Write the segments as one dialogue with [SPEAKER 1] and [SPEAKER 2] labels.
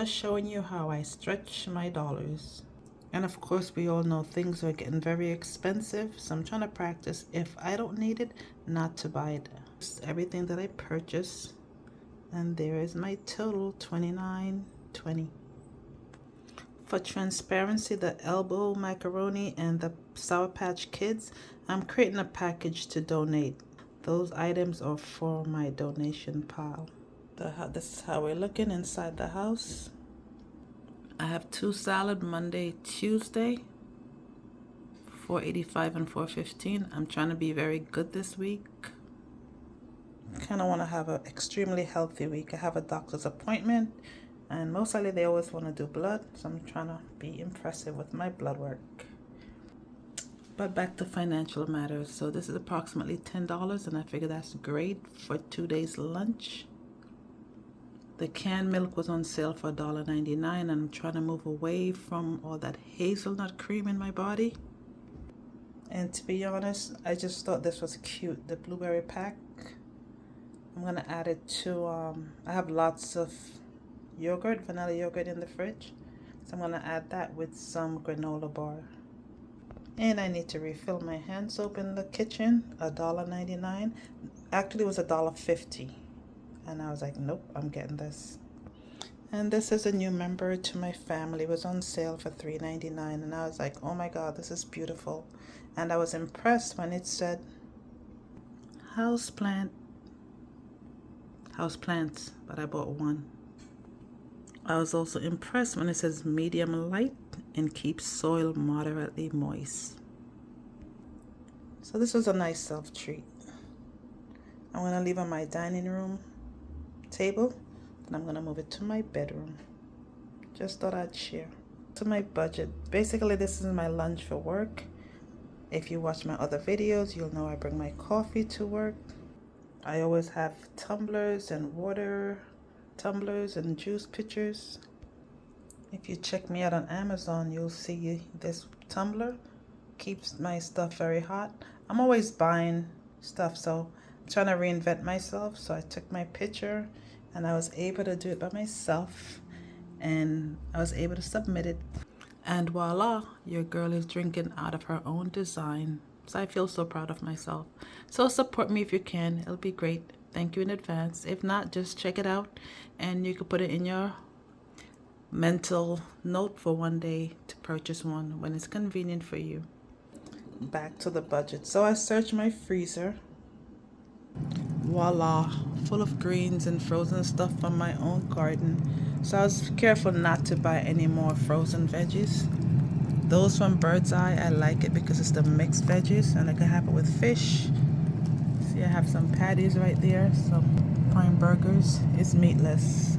[SPEAKER 1] Just showing you how I stretch my dollars. And of course, we all know things are getting very expensive, so I'm trying to practice, if I don't need it, not to buy it. Just everything that I purchase, and there is my total, $29.20. For transparency, the elbow macaroni and the Sour Patch Kids, I'm creating a package to donate. Those items are for my donation pile. This is how we're looking inside the house. I have 2 salad Monday, Tuesday, $4.85 and $4.15. I'm trying to be very good this week. Kind of want to have an extremely healthy week. I have a doctor's appointment, and most likely they always want to do blood, so I'm trying to be impressive with my blood work. But back to financial matters. So this is approximately $10, and I figure that's great for 2 days lunch. The canned milk was on sale for $1.99, and I'm trying to move away from all that hazelnut cream in my body. And to be honest, I just thought this was cute, the blueberry pack. I'm gonna add it to, I have lots of yogurt, vanilla yogurt in the fridge. So I'm gonna add that with some granola bar. And I need to refill my hand soap in the kitchen, $1.99. Actually, it was $1.50. And I was like, nope, I'm getting this. And this is a new member to my family. It was on sale for $3.99. And I was like, oh my God, this is beautiful. And I was impressed when it said houseplants, but I bought one. I was also impressed when it says medium light and keeps soil moderately moist. So this was a nice self-treat. I'm gonna leave on my dining room table, and I'm gonna move it to my bedroom. Just thought I'd share. To my budget. Basically, this is my lunch for work. If you watch my other videos, you'll know I bring my coffee to work. I always have tumblers and water tumblers and juice pitchers. If you check me out on Amazon, you'll see this tumbler keeps my stuff very hot. I'm always buying stuff, so I'm trying to reinvent myself. So I took my picture and I was able to do it by myself, and I was able to submit it. And voila, your girl is drinking out of her own design. So I feel so proud of myself. So support me if you can. It'll be great. Thank you in advance. If not, just check it out, and you can put it in your mental note for one day to purchase one when it's convenient for you. Back to the budget. So I searched my freezer. Voila, full of greens and frozen stuff from my own garden. So I was careful not to buy any more frozen veggies. Those from Bird's Eye, I like it because it's the mixed veggies, and I can have it with fish. See, I have some patties right there, some prime burgers. It's meatless.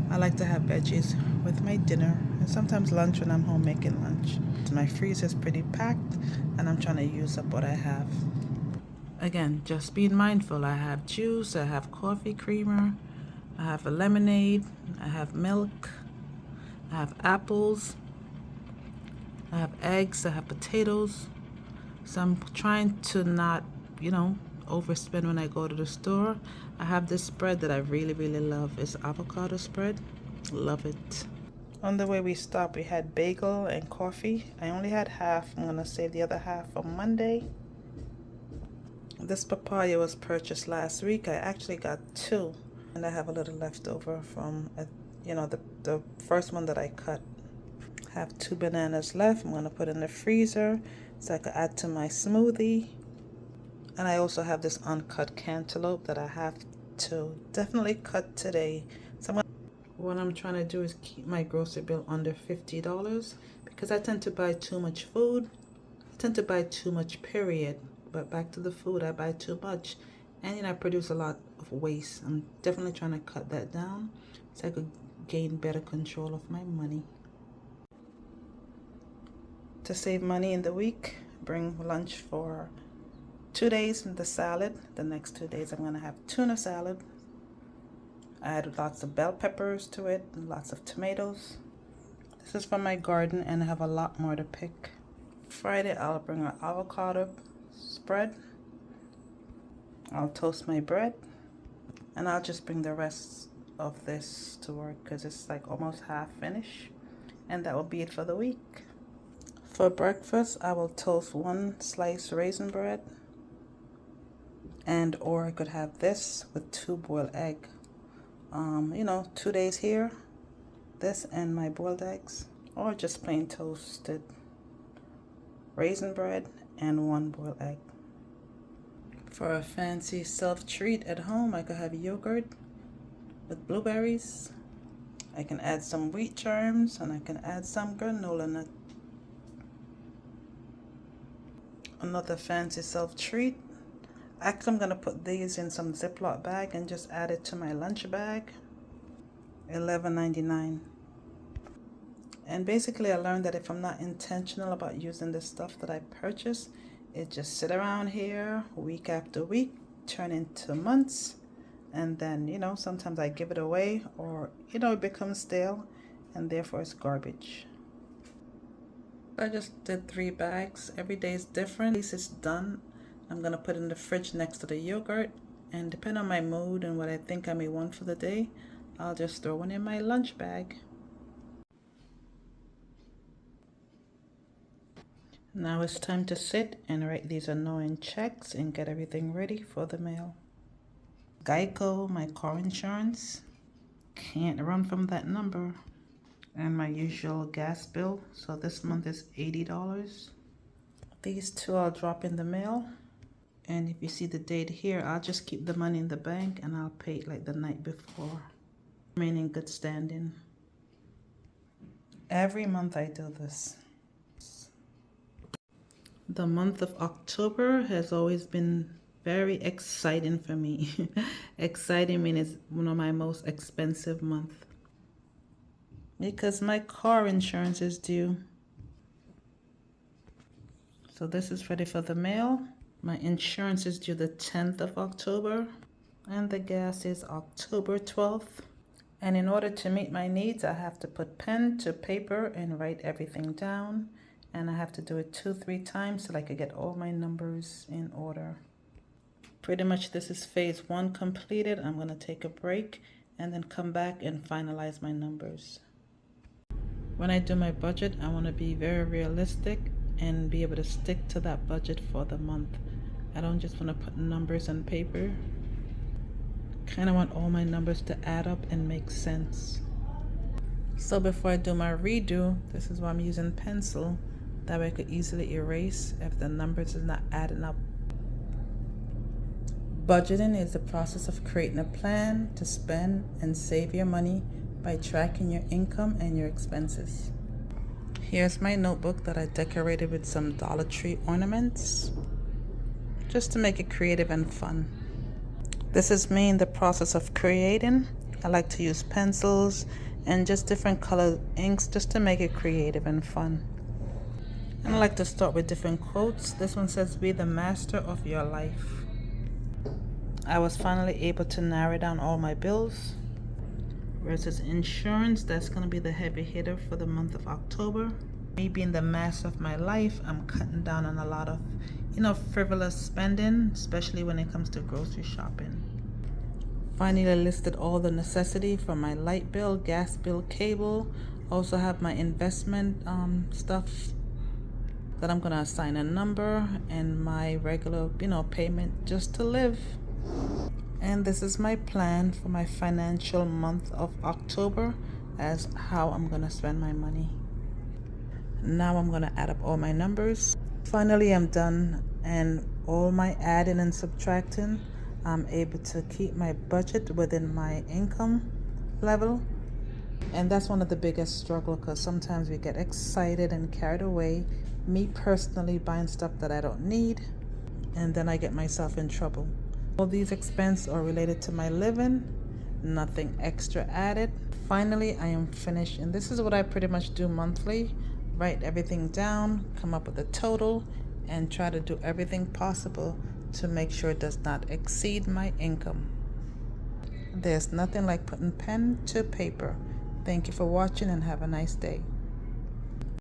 [SPEAKER 1] I like to have veggies with my dinner, and sometimes lunch when I'm home making lunch. My freezer is pretty packed, and I'm trying to use up what I have. Again, just being mindful. I have juice, I have coffee creamer, I have a lemonade, I have milk, I have apples, I have eggs, I have potatoes. So I'm trying to not, overspend when I go to the store. I have this spread that I really, really love. It's avocado spread. Love it. On the way we stopped, we had bagel and coffee. I only had half. I'm gonna save the other half for Monday. This papaya was purchased last week. I actually got 2, and I have a little left over from, the first one that I cut. I have 2 bananas left. I'm gonna put in the freezer so I can add to my smoothie. And I also have this uncut cantaloupe that I have to definitely cut today. So what I'm trying to do is keep my grocery bill under $50, because I tend to buy too much food. I tend to buy too much, period. But back to the food, I buy too much, and I produce a lot of waste. I'm definitely trying to cut that down so I could gain better control of my money. To save money in the week, bring lunch for 2 days in the salad. The next 2 days I'm gonna have tuna salad. I add lots of bell peppers to it and lots of tomatoes. This is from my garden, and I have a lot more to pick. Friday I'll bring an avocado spread. I'll toast my bread, and I'll just bring the rest of this to work because it's like almost half finished. And that will be it for the week. For breakfast, I will toast 1 slice raisin bread, and or I could have this with 2 boiled egg. 2 days here, this and my boiled eggs, or just plain toasted raisin bread and 1 boiled egg. For a fancy self-treat at home, I could have yogurt with blueberries. I can add some wheat germs, and I can add some granola nut. Another fancy self-treat. Actually, I'm going to put these in some Ziploc bag and just add it to my lunch bag. $11.99. And basically I learned that if I'm not intentional about using the stuff that I purchase, it just sit around here week after week, turn into months, and then sometimes I give it away, or it becomes stale, and therefore it's garbage. I just did 3 bags. Every day is different. At least it's done. I'm gonna put it in the fridge next to the yogurt, and depending on my mood and what I think I may want for the day, I'll just throw one in my lunch bag. Now it's time to sit and write these annoying checks and get everything ready for the mail. Geico, my car insurance, can't run from that number. And my usual gas bill, so this month is $80. These 2 I'll drop in the mail, and if you see the date here, I'll just keep the money in the bank and I'll pay it like the night before. Remain in good standing. Every month I do this. The month of October has always been very exciting for me. Exciting means it's one of my most expensive months, because my car insurance is due. So this is ready for the mail. My insurance is due the 10th of October, and the gas is October 12th. And in order to meet my needs, I have to put pen to paper and write everything down. And I have to do it 2-3 times so I can get all my numbers in order. Pretty much this is phase 1 completed. I'm gonna take a break and then come back and finalize my numbers. When I do my budget, I want to be very realistic and be able to stick to that budget for the month. I don't just want to put numbers on paper. Kind of want all my numbers to add up and make sense. So before I do my redo, this is why I'm using pencil. That way I could easily erase if the numbers is not adding up. Budgeting is the process of creating a plan to spend and save your money by tracking your income and your expenses. Here's my notebook that I decorated with some Dollar Tree ornaments, just to make it creative and fun. This is me in the process of creating. I like to use pencils and just different colored inks just to make it creative and fun. And I like to start with different quotes. This one says, "Be the master of your life." I was finally able to narrow down all my bills. Versus insurance, that's going to be the heavy hitter for the month of October. Me being the master of my life, I'm cutting down on a lot of, frivolous spending, especially when it comes to grocery shopping. Finally listed all the necessity for my light bill, gas bill, cable. Also have my investment stuff that I'm going to assign a number, and my regular, payment just to live. And this is my plan for my financial month of October as how I'm going to spend my money. Now I'm going to add up all my numbers. Finally, I'm done, and all my adding and subtracting, I'm able to keep my budget within my income level. And that's one of the biggest struggles, because sometimes we get excited and carried away. Me personally, buying stuff that I don't need, and then I get myself in trouble. All these expenses are related to my living, nothing extra added. Finally, I am finished, and this is what I pretty much do monthly. Write everything down, come up with a total, and try to do everything possible to make sure it does not exceed my income. There's nothing like putting pen to paper. Thank you for watching, and have a nice day.